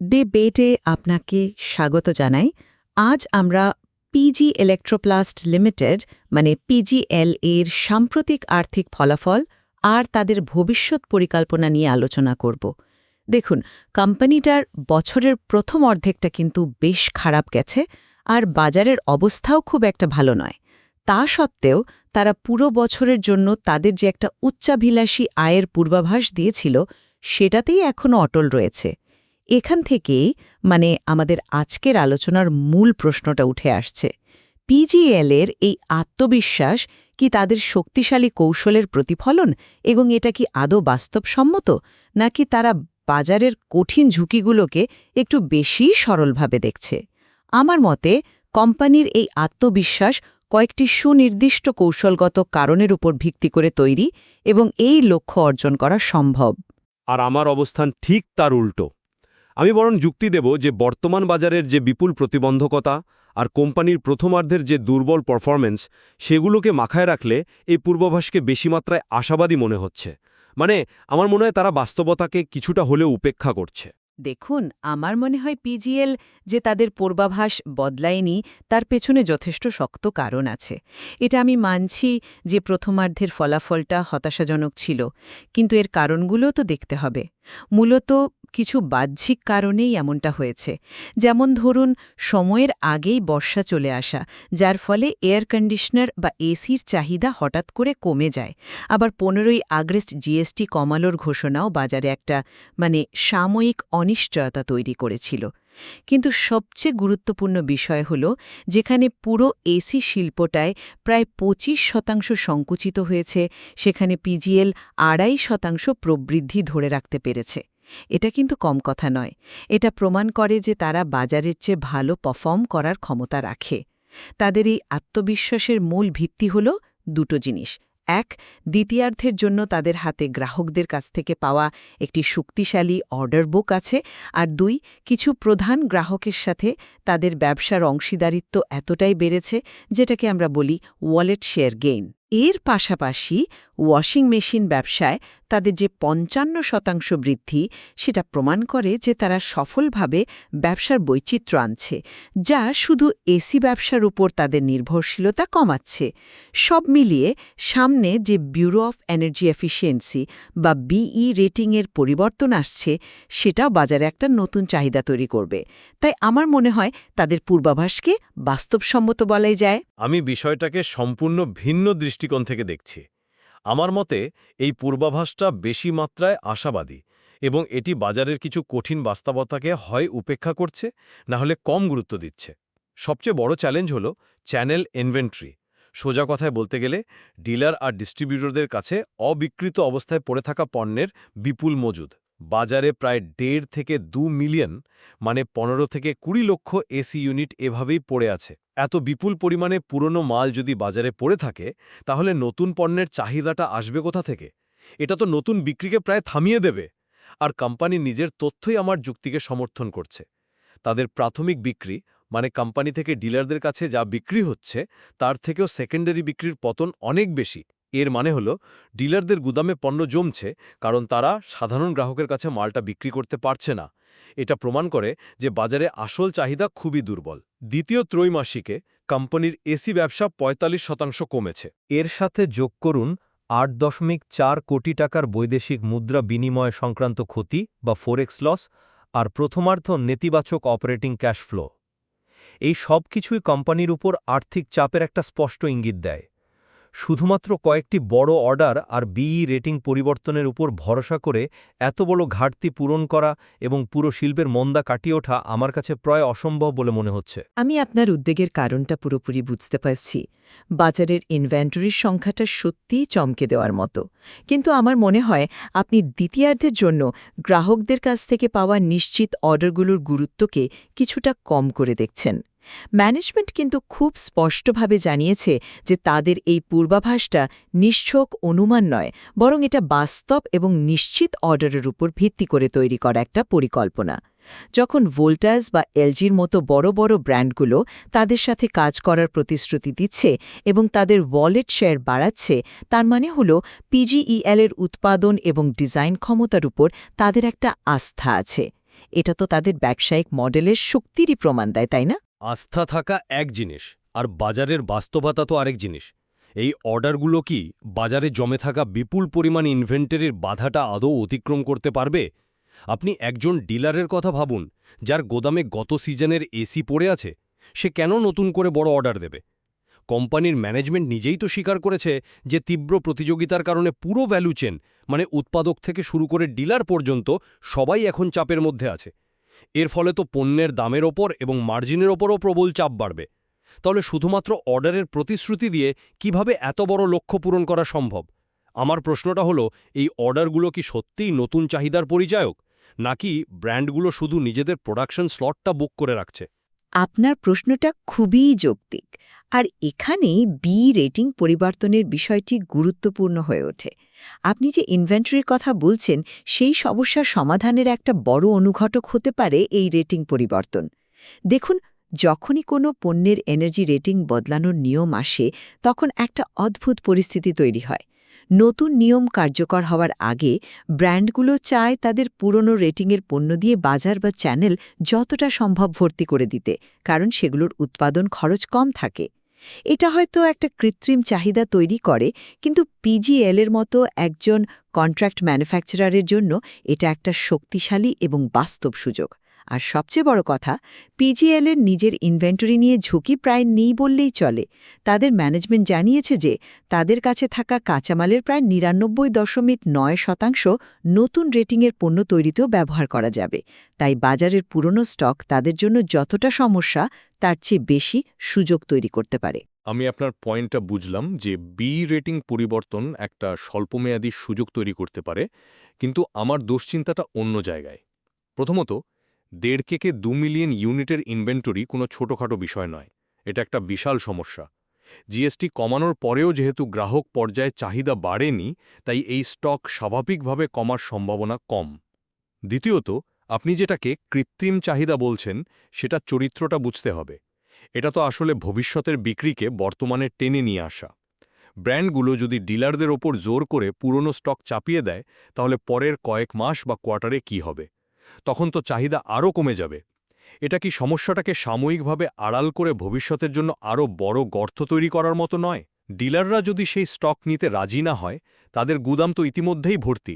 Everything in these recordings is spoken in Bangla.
ডিবেটে আপনাকে স্বাগত জানাই। আজ আমরা পিজি ইলেকট্রোপ্লাস্ট লিমিটেড মানে পিজিএল এর সাম্প্রতিক আর্থিক ফলাফল আর তাদের ভবিষ্যৎ পরিকল্পনা নিয়ে আলোচনা করব। দেখুন, কোম্পানিটার বছরের প্রথম অর্ধেকটা কিন্তু বেশ খারাপ গেছে, আর বাজারের অবস্থাও খুব একটা ভালো নয়। তা সত্ত্বেও তারা পুরো বছরের জন্য তাদের যে একটা উচ্চাভিলাষী আয়ের পূর্বাভাস দিয়েছিল, সেটাতেই এখনও অটল রয়েছে। এখান থেকেই আমাদের আজকের আলোচনার মূল প্রশ্নটা উঠে আসছে। পিজিএল এর এই আত্মবিশ্বাস কি তাদের শক্তিশালী কৌশলের প্রতিফলন, এবং এটা কি আদৌ বাস্তবসম্মত, নাকি তারা বাজারের কঠিন ঝুঁকিগুলোকে একটু বেশি সরলভাবে দেখছে? আমার মতে কোম্পানির এই আত্মবিশ্বাস কয়েকটি সুনির্দিষ্ট কৌশলগত কারণের উপর ভিত্তি করে তৈরি, এবং এই লক্ষ্য অর্জন করা সম্ভব। আর আমার অবস্থান ঠিক তার উল্টো। আমি বরং যুক্তি দেব যে বর্তমান বাজারের যে বিপুল প্রতিবন্ধকতা আর কোম্পানির প্রথমার্ধের যে দুর্বল পারফরম্যান্স, সেগুলোকে মাথায় রাখলে এই পূর্বাভাসকে বেশি মাত্রায় আশাবাদী মনে হচ্ছে। আমার মনে হয় তারা বাস্তবতাকে কিছুটা হলেও উপেক্ষা করছে। দেখুন, আমার মনে হয় পিজিএল যে তাদের পূর্বাভাস বদলায়নি, তার পেছনে যথেষ্ট শক্ত কারণ আছে। এটা আমি মানছি যে প্রথমার্ধের ফলাফলটা হতাশাজনক ছিল, কিন্তু এর কারণগুলোও তো দেখতে হবে। মূলত কিছু বাহ্যিক কারণেই এমনটা হয়েছে। যেমন ধরুন, সময়ের আগেই বর্ষা চলে আসা, যার ফলে এয়ার কন্ডিশনার বা এসির চাহিদা হঠাৎ করে কমে যায়। আবার 15ই আগস্ট জিএসটি কমানোর ঘোষণাও বাজারে একটা সাময়িক অনিশ্চয়তা তৈরি করেছিল। কিন্তু সবচেয়ে গুরুত্বপূর্ণ বিষয় হল, যেখানে পুরো এসি শিল্পটায় প্রায় 25% সংকুচিত হয়েছে, সেখানে পিজিএল 2.5% প্রবৃদ্ধি ধরে রাখতে পেরেছে। এটা কিন্তু কম কথা নয়। এটা প্রমাণ করে যে তারা বাজারের চেয়ে ভালো পারফর্ম করার ক্ষমতা রাখে। তাদের এই আত্মবিশ্বাসের মূল ভিত্তি হল দুটো জিনিস। এক, দ্বিতীয়ার্ধের জন্য তাদের হাতে গ্রাহকদের কাছ থেকে পাওয়া একটি শক্তিশালী অর্ডার বুক আছে, আর দুই, কিছু প্রধান গ্রাহকের সাথে তাদের ব্যবসার অংশীদারিত্ব এতটাই বেড়েছে, যেটাকে আমরা বলি ওয়ালেট শেয়ার গেইন। এর পাশাপাশি ওয়াশিং মেশিন ব্যবসায় তাদের যে 55% বৃদ্ধি, সেটা প্রমাণ করে যে তারা সফলভাবে ব্যবসার বৈচিত্র্য আনছে, যা শুধু এসি ব্যবসার উপর তাদের নির্ভরশীলতা কমাচ্ছে। সব মিলিয়ে সামনে যে ব্যুরো অফ এনার্জি এফিসিয়েন্সি বা বিই রেটিংয়ের পরিবর্তন আসছে, সেটাও বাজারে একটা নতুন চাহিদা তৈরি করবে। তাই আমার মনে হয় তাদের পূর্বাভাসকে বাস্তবসম্মত বলাই যায়। আমি বিষয়টাকে সম্পূর্ণ ভিন্ন দৃষ্টিকোণ থেকে দেখছি। আমার মতে এই পূর্বাভাসটা বেশি মাত্রায় আশাবাদী, এবং এটি বাজারের কিছু কঠিন বাস্তবতাকে হয় উপেক্ষা করছে, না হলে কম গুরুত্ব দিচ্ছে। সবচেয়ে বড় চ্যালেঞ্জ হল চ্যানেল ইনভেন্টরি। সোজা কথায় বলতে গেলে ডিলার আর ডিস্ট্রিবিউটরদের কাছে অবিক্রিত অবস্থায় পড়ে থাকা পণ্যের বিপুল মজুদ। বাজারে প্রায় 1.5 থেকে 2 মিলিয়ন 15 থেকে 20 লক্ষ এসি ইউনিট এভাবেই পড়ে আছে। এত বিপুল পরিমাণে পুরনো মাল যদি বাজারে পড়ে থাকে, তাহলে নতুন পণ্যের চাহিদাটা আসবে কোথা থেকে? এটা তো নতুন বিক্রিকে প্রায় থামিয়ে দেবে। আর কোম্পানি নিজের তথ্যই আমার যুক্তিকে সমর্থন করছে। তাদের প্রাথমিক বিক্রি কোম্পানি থেকে ডিলারদের কাছে যা বিক্রি হচ্ছে, তার থেকেও সেকেন্ডারি বিক্রির পতন অনেক বেশি। এর মানে হলো ডিলারদের গুদামে পণ্য জমছে, কারণ তারা সাধারণ গ্রাহকের কাছে মালটা বিক্রি করতে পারছে না। এটা প্রমাণ করে যে বাজারে আসল চাহিদা খুবই দুর্বল। দ্বিতীয় ত্রৈমাসিকে কোম্পানির এসি ব্যবসা 45% কমেছে। এর সাথে যোগ করুন 8.4 কোটি টাকার বৈদেশিক মুদ্রা বিনিময় সংক্রান্ত ক্ষতি বা ফরেক্স লস, আর প্রথমার্ধ নেতিবাচক অপারেটিং ক্যাশ ফ্লো। এই সব কিছুই কোম্পানির উপর আর্থিক চাপের একটা স্পষ্ট ইঙ্গিত দেয়। শুধুমাত্র কয়েকটি বড় অর্ডার আর বিই রেটিং পরিবর্তনের উপর ভরসা করে এত বড় ঘাটতি পূরণ করা এবং পুরো শিল্পের মন্দা কাটিয়ে ওঠা আমার কাছে প্রায় অসম্ভব বলে মনে হচ্ছে। আমি আপনার উদ্বেগের কারণটা পুরোপুরি বুঝতে পারছি। বাজারের ইনভেন্টরির সংখ্যাটা সত্যিই চমকে দেওয়ার মতো, কিন্তু আমার মনে হয় আপনি দ্বিতীয়ার্ধের জন্য গ্রাহকদের কাছ থেকে পাওয়া নিশ্চিত অর্ডারগুলোর গুরুত্বকে কিছুটা কম করে দেখছেন। ম্যানেজমেন্ট কিন্তু খুব স্পষ্টভাবে জানিয়েছে যে তাদের এই পূর্বাভাসটা নিশ্চক অনুমান নয়, বরং এটা বাস্তব এবং নিশ্চিত অর্ডারের উপর ভিত্তি করে তৈরি করা একটা পরিকল্পনা। যখন ভোল্টাস বা এলজির মতো বড় বড় ব্র্যান্ডগুলো তাদের সাথে কাজ করার প্রতিশ্রুতি দিচ্ছে এবং তাদের ওয়ালেট শেয়ার বাড়াচ্ছে, তার মানে হল পিজিইএল এর উৎপাদন এবং ডিজাইন ক্ষমতার উপর তাদের একটা আস্থা আছে। এটা তো তাদের ব্যবসায়িক মডেলের শক্তিরই প্রমাণ দেয়, তাই না? আস্থা থাকা এক জিনিস, আর বাজারের বাস্তবতা তো আরেক জিনিস। এই অর্ডারগুলো কি বাজারে জমে থাকা বিপুল পরিমাণ ইনভেন্টরির বাধাটা আদৌ অতিক্রম করতে পারবে? আপনি একজন ডিলারের কথা ভাবুন, যার গোদামে গত সিজনের এসি পড়ে আছে। সে কেন নতুন করে বড় অর্ডার দেবে? কোম্পানির ম্যানেজমেন্ট নিজেই তো স্বীকার করেছে যে তীব্র প্রতিযোগিতার কারণে পুরো ভ্যালু চেন, মানে উৎপাদক থেকে শুরু করে ডিলার পর্যন্ত সবাই এখন চাপের মধ্যে আছে। এর ফলে তো পণ্যের দামের ওপর এবং মার্জিনের ওপরও প্রবল চাপ বাড়বে। তাহলে শুধুমাত্র অর্ডারের প্রতিশ্রুতি দিয়ে কিভাবে এত বড় লক্ষ্য পূরণ করা সম্ভব? আমার প্রশ্নটা হলো, এই অর্ডারগুলো কি সত্যিই নতুন চাহিদার পরিচায়ক, নাকি ব্র্যান্ডগুলো শুধু নিজেদের প্রোডাকশন স্লটটা বুক করে রাখছে? আপনার প্রশ্নটা খুবই যৌক্তিক, আর এখানেই বি রেটিং পরিবর্তনের বিষয়টি গুরুত্বপূর্ণ হয়ে ওঠে। আপনি যে ইনভেন্টরির কথা বলছেন, সেই সমস্যার সমাধানের একটা বড় অনুঘটক হতে পারে এই রেটিং পরিবর্তন। দেখুন, যখনই কোনো পণ্যের এনার্জি রেটিং বদলানোর নিয়ম আসে, তখন একটা অদ্ভুত পরিস্থিতি তৈরি হয়। নতুন নিয়ম কার্যকর হওয়ার আগে ব্র্যান্ডগুলো চায় তাদের পুরনো রেটিংয়ের পণ্য দিয়ে বাজার বা চ্যানেল যতটা সম্ভব ভর্তি করে দিতে, কারণ সেগুলোর উৎপাদন খরচ কম থাকে। এটা হয়তো একটা কৃত্রিম চাহিদা তৈরি করে, কিন্তু পিজিএল এর মতো একজন কন্ট্রাক্ট ম্যানুফ্যাকচারারের জন্য এটা একটা শক্তিশালী এবং বাস্তব সুযোগ। আর সবচেয়ে বড় কথা, পিজিএল এর নিজের ইনভেন্টরি নিয়ে ঝুঁকি প্রায় নেই বললেই চলে। তাদের ম্যানেজমেন্ট জানিয়েছে যে তাদের কাছে থাকা কাঁচামালের প্রায় ৯৯.৯% নতুন রেটিংয়ের পণ্য তৈরিতেও ব্যবহার করা যাবে। তাই বাজারের পুরনো স্টক তাদের জন্য যতটা সমস্যা, তার চেয়ে বেশি সুযোগ তৈরি করতে পারে। আমি আপনার পয়েন্টটা বুঝলাম যে বি রেটিং পরিবর্তন একটা স্বল্পমেয়াদী সুযোগ তৈরি করতে পারে, কিন্তু আমার দুশ্চিন্তাটা অন্য জায়গায়। প্রথমত, 1.5 মিলিয়ন ইউনিটের ইনভেন্টরি কোনো ছোটখাটো বিষয় নয়। এটা একটা বিশাল সমস্যা। জিএসটি কমানোর পরেও যেহেতু গ্রাহক পর্যায়ে চাহিদা বাড়েনি, তাই এই স্টক স্বাভাবিকভাবে কমার সম্ভাবনা কম। দ্বিতীয়ত, আপনি যেটাকে কৃত্রিম চাহিদা বলছেন, সেটা চরিত্রটা বুঝতে হবে। এটা তো আসলে ভবিষ্যতের বিক্রিকে বর্তমানে টেনে নিয়ে আসা। ব্র্যান্ডগুলো যদি ডিলারদের ওপর জোর করে পুরনো স্টক চাপিয়ে দেয়, তাহলে পরের কয়েক মাস বা কোয়ার্টারে কি হবে? তখন তো চাহিদা আরও কমে যাবে। এটা কি সমস্যাটাকে সাময়িকভাবে আড়াল করে ভবিষ্যতের জন্য আরও বড় গর্ত তৈরি করার মতো নয়? ডিলাররা যদি সেই স্টক নিতে রাজি না হয়, তাদের গুদাম তো ইতিমধ্যেই ভর্তি।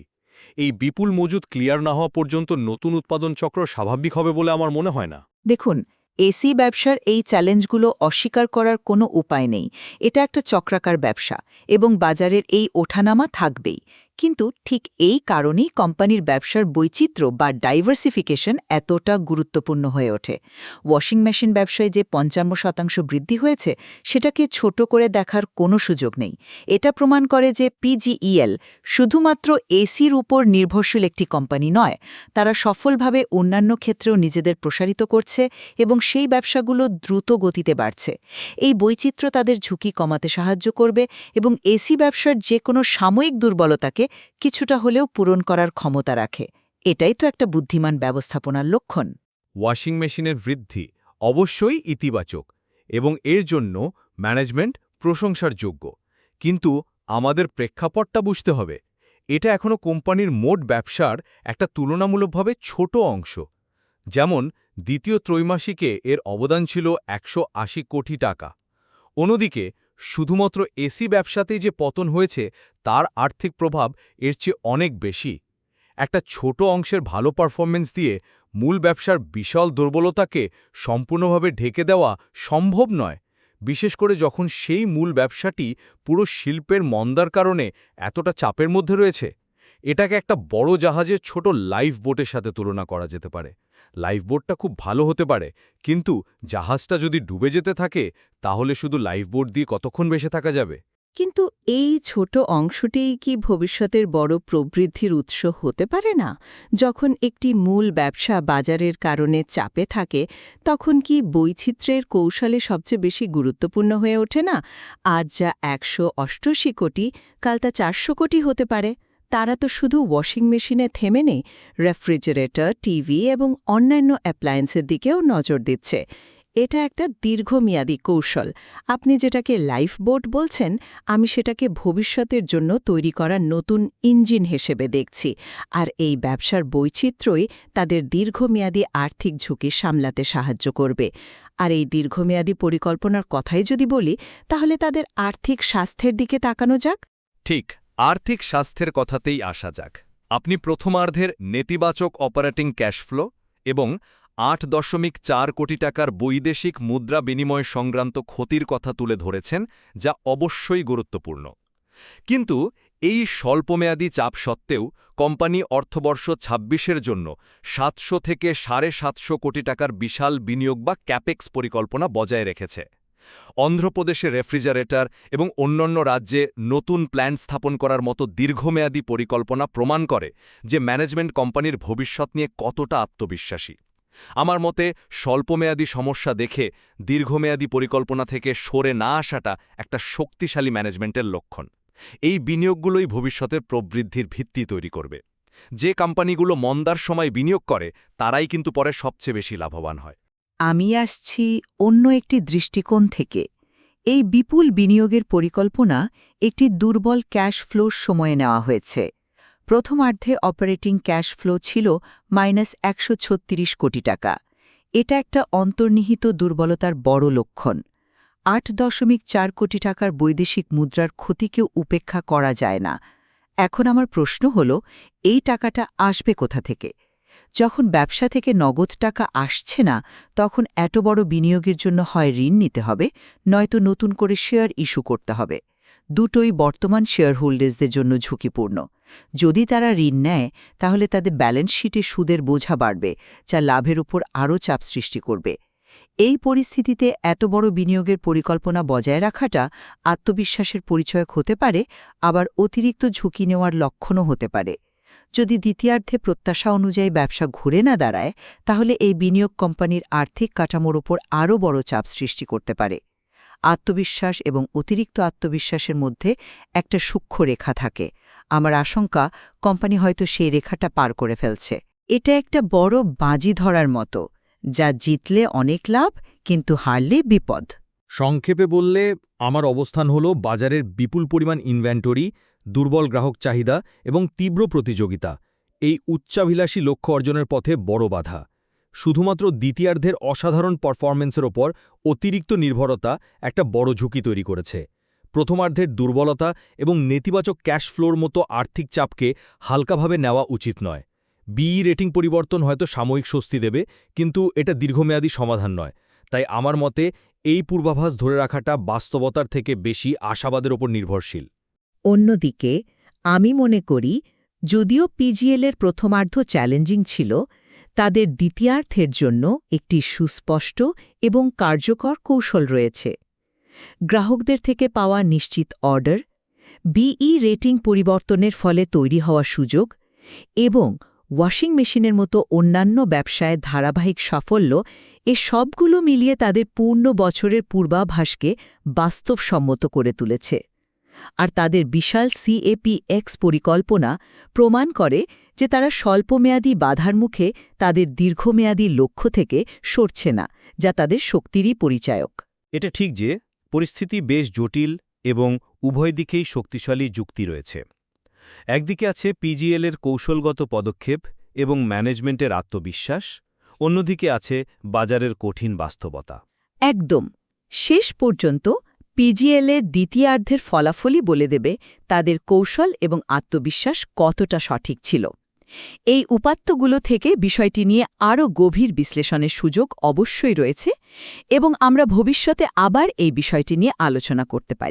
এই বিপুল মজুদ ক্লিয়ার না হওয়া পর্যন্ত নতুন উৎপাদন চক্র স্বাভাবিক হবে বলে আমার মনে হয় না। দেখুন, এসি ব্যবসার এই চ্যালেঞ্জগুলো অস্বীকার করার কোনো উপায় নেই। এটা একটা চক্রাকার ব্যবসা, এবং বাজারের এই ওঠানামা থাকবেই। কিন্তু ঠিক এই কারণেই কোম্পানির ব্যবসার বৈচিত্র্য বা ডাইভার্সিফিকেশন এতটা গুরুত্বপূর্ণ হয়ে ওঠে। ওয়াশিং মেশিন ব্যবসায় যে ৫৫% বৃদ্ধি হয়েছে, সেটাকে ছোট করে দেখার কোনো সুযোগ নেই। এটা প্রমাণ করে যে পিজিইএল শুধুমাত্র এসির উপর নির্ভরশীল একটি কোম্পানি নয়। তারা সফলভাবে অন্যান্য ক্ষেত্রেও নিজেদের প্রসারিত করছে, এবং সেই ব্যবসাগুলো দ্রুত গতিতে বাড়ছে। এই বৈচিত্র্য তাদের ঝুঁকি কমাতে সাহায্য করবে, এবং এসি ব্যবসার যে কোনো সাময়িক দুর্বলতাকে কিছুটা হলেও পূরণ করার ক্ষমতা রাখে। এটাই তো একটা বুদ্ধিমান ব্যবস্থাপনার লক্ষণ। ওয়াশিং মেশিনের বৃদ্ধি অবশ্যই ইতিবাচক, এবং এর জন্য ম্যানেজমেন্ট প্রশংসার যোগ্য। কিন্তু আমাদের প্রেক্ষাপটটা বুঝতে হবে। এটা এখনও কোম্পানির মোট ব্যবসার একটা তুলনামূলকভাবে ছোট অংশ। যেমন দ্বিতীয় ত্রৈমাসিকে এর অবদান ছিল ১৮০ কোটি টাকা। অন্যদিকে শুধুমাত্র এসি ব্যবসাতেই যে পতন হয়েছে, তার আর্থিক প্রভাব এর চেয়ে অনেক বেশি। একটা ছোট অংশের ভালো পারফরমেন্স দিয়ে মূল ব্যবসার বিশাল দুর্বলতাকে সম্পূর্ণভাবে ঢেকে দেওয়া সম্ভব নয়, বিশেষ করে যখন সেই মূল ব্যবসাটি পুরো শিল্পের মন্দার কারণে এতটা চাপের মধ্যে রয়েছে। এটাকে একটা বড় জাহাজের ছোট লাইফ বোটের সাথে তুলনা করা যেতে পারে। লাইফ বোটটা খুব ভালো হতে পারে, কিন্তু জাহাজটা যদি ডুবে যেতে থাকে, তাহলে শুধু লাইফ বোট দিয়ে কতক্ষণ বেঁচে থাকা যাবে? কিন্তু এই ছোট অংশটিই কি ভবিষ্যতের বড় প্রবৃদ্ধির উৎস হতে পারে না? যখন একটি মূল ব্যবসা বাজারের কারণে চাপে থাকে, তখন কি বৈচিত্র্যের কৌশলে সবচেয়ে বেশি গুরুত্বপূর্ণ হয়ে ওঠে না? আজ যা ১৮৮ কোটি, কাল তা ৪০০ কোটি হতে পারে। তারা তো শুধু ওয়াশিং মেশিনে থেমে নেই, রেফ্রিজারেটর, টিভি এবং অন্যান্য অ্যাপ্লায়েন্সের দিকেও নজর দিচ্ছে। এটা একটা দীর্ঘমেয়াদী কৌশল। আপনি যেটাকে লাইফ বোট বলছেন, আমি সেটাকে ভবিষ্যতের জন্য তৈরি করা নতুন ইঞ্জিন হিসেবে দেখছি। আর এই ব্যবসার বৈচিত্র্যই তাদের দীর্ঘমেয়াদী আর্থিক ঝুঁকি সামলাতে সাহায্য করবে। আর এই দীর্ঘমেয়াদী পরিকল্পনার কথাই যদি বলি, তাহলে তাদের আর্থিক স্বাস্থ্যের দিকে তাকানো যাক। ঠিক, আর্থিক স্বাস্থ্যের কথাতেই আসা যাক। আপনি প্রথমার্ধের নেতিবাচক অপারেটিং ক্যাশফ্লো এবং ৮.৪ কোটি টাকার বৈদেশিক মুদ্রা বিনিময় সংক্রান্ত ক্ষতির কথা তুলে ধরেছেন, যা অবশ্যই গুরুত্বপূর্ণ। কিন্তু এই স্বল্পমেয়াদী চাপ সত্ত্বেও কোম্পানি অর্থবর্ষ ২৬-এর জন্য ৭০০ থেকে ৭৫০ কোটি টাকার বিশাল বিনিয়োগ বা ক্যাপেক্স পরিকল্পনা বজায় রেখেছে। অন্ধ্রপ্রদেশে রেফ্রিজারেটর এবং অন্যান্য রাজ্যে নতুন প্ল্যান্ট স্থাপন করার মতো দীর্ঘমেয়াদী পরিকল্পনা প্রমাণ করে যে ম্যানেজমেন্ট কোম্পানির ভবিষ্যৎ নিয়ে কতটা আত্মবিশ্বাসী। আমার মতে স্বল্পমেয়াদী সমস্যা দেখে দীর্ঘমেয়াদী পরিকল্পনা থেকে সরে না আসাটা একটা শক্তিশালী ম্যানেজমেন্টের লক্ষণ। এই বিনিয়োগগুলোই ভবিষ্যতের প্রবৃদ্ধির ভিত্তি তৈরি করবে। যে কোম্পানিগুলো মন্দার সময় বিনিয়োগ করে তারাই কিন্তু পরে সবচেয়ে বেশি লাভবান হয়। আমি আসছি অন্য একটি দৃষ্টিকোণ থেকে। এই বিপুল বিনিয়োগের পরিকল্পনা একটি দুর্বল ক্যাশ ফ্লোর সময়ে নেওয়া হয়েছে। প্রথমার্ধে অপারেটিং ক্যাশ ফ্লো ছিল -১৩৬ কোটি টাকা। এটা একটা অন্তর্নিহিত দুর্বলতার বড় লক্ষণ। ৮.৪ কোটি টাকার বৈদেশিক মুদ্রার ক্ষতিকেও উপেক্ষা করা যায় না। এখন আমার প্রশ্ন হল, এই টাকাটা আসবে কোথা থেকে? যখন ব্যবসা থেকে নগদ টাকা আসছে না, তখন এত বড় বিনিয়োগের জন্য হয় ঋণ নিতে হবে, নয়তো নতুন করে শেয়ার ইস্যু করতে হবে। দুটোই বর্তমান শেয়ার হোল্ডার্সদের জন্য ঝুঁকিপূর্ণ। যদি তারা ঋণ নেয়, তাহলে তাদের ব্যালেন্স শিটে সুদের বোঝা বাড়বে, যা লাভের উপর আরও চাপ সৃষ্টি করবে। এই পরিস্থিতিতে এত বড় বিনিয়োগের পরিকল্পনা বজায় রাখাটা আত্মবিশ্বাসের পরিচয়ক হতে পারে, আবার অতিরিক্ত ঝুঁকি নেওয়ার লক্ষণও হতে পারে। যদি দ্বিতীয়ার্ধে প্রত্যাশা অনুযায়ী ব্যবসা ঘুরে না দাঁড়ায়, তাহলে এই বিনিয়োগ কোম্পানির আর্থিক কাঠামোর ওপর আরও বড় চাপ সৃষ্টি করতে পারে। আত্মবিশ্বাস এবং অতিরিক্ত আত্মবিশ্বাসের মধ্যে একটা সূক্ষ্ম রেখা থাকে। আমার আশঙ্কা, কোম্পানি হয়তো সেই রেখাটা পার করে ফেলছে। এটা একটা বড় বাজি ধরার মতো, যা জিতলে অনেক লাভ, কিন্তু হারলে বিপদ। সংক্ষেপে বললে, আমার অবস্থান হল বাজারের বিপুল পরিমাণ ইনভেন্টরি, দুর্বল গ্রাহক চাহিদা এবং তীব্র প্রতিযোগিতা এই উচ্চাভিলাষী লক্ষ্য অর্জনের পথে বড় বাধা। শুধুমাত্র দ্বিতীয়ার্ধের অসাধারণ পারফরম্যান্সের ওপর অতিরিক্ত নির্ভরতা একটা বড় ঝুঁকি তৈরি করেছে। প্রথমার্ধের দুর্বলতা এবং নেতিবাচক ক্যাশ ফ্লোর মতো আর্থিক চাপকে হালকাভাবে নেওয়া উচিত নয়। বিই রেটিং পরিবর্তন হয়তো সাময়িক স্বস্তি দেবে, কিন্তু এটা দীর্ঘমেয়াদী সমাধান নয়। তাই আমার মতে এই পূর্বাভাস ধরে রাখাটা বাস্তবতার থেকে বেশি আশাবাদের ওপর নির্ভরশীল। অন্যদিকে আমি মনে করি, যদিও পিজিএলের প্রথমার্ধ চ্যালেঞ্জিং ছিল, তাদের দ্বিতীয়ার্ধের জন্য একটি সুস্পষ্ট এবং কার্যকর কৌশল রয়েছে। গ্রাহকদের থেকে পাওয়া নিশ্চিত অর্ডার, বিই রেটিং পরিবর্তনের ফলে তৈরি হওয়া সুযোগ এবং ওয়াশিং মেশিনের মতো অন্যান্য ব্যবসায় ধারাবাহিক সাফল্য, এ সবগুলো মিলিয়ে তাদের পূর্ণ বছরের পূর্বাভাসকে বাস্তবসম্মত করে তুলেছে। আর তাদের বিশাল CAPX পরিকল্পনা প্রমাণ করে যে তারা স্বল্পমেয়াদী বাধার মুখে তাদের দীর্ঘমেয়াদী লক্ষ্য থেকে সরছে না, যা তাদের শক্তিরই পরিচায়ক। এটা ঠিক যে পরিস্থিতি বেশ জটিল এবং উভয় দিকেই শক্তিশালী যুক্তি রয়েছে। একদিকে আছে পিজিএলের কৌশলগত পদক্ষেপ এবং ম্যানেজমেন্টের আত্মবিশ্বাস, অন্যদিকে আছে বাজারের কঠিন বাস্তবতা। একদম শেষ পর্যন্ত পিজিএলের দ্বিতীয়ার্ধের ফলাফলই বলে দেবে তাদের কৌশল এবং আত্মবিশ্বাস কতটা সঠিক ছিল। এই উপাত্তগুলো থেকে বিষয়টি নিয়ে আরও গভীর বিশ্লেষণের সুযোগ অবশ্যই রয়েছে এবং আমরা ভবিষ্যতে আবার এই বিষয়টি নিয়ে আলোচনা করতে পারি।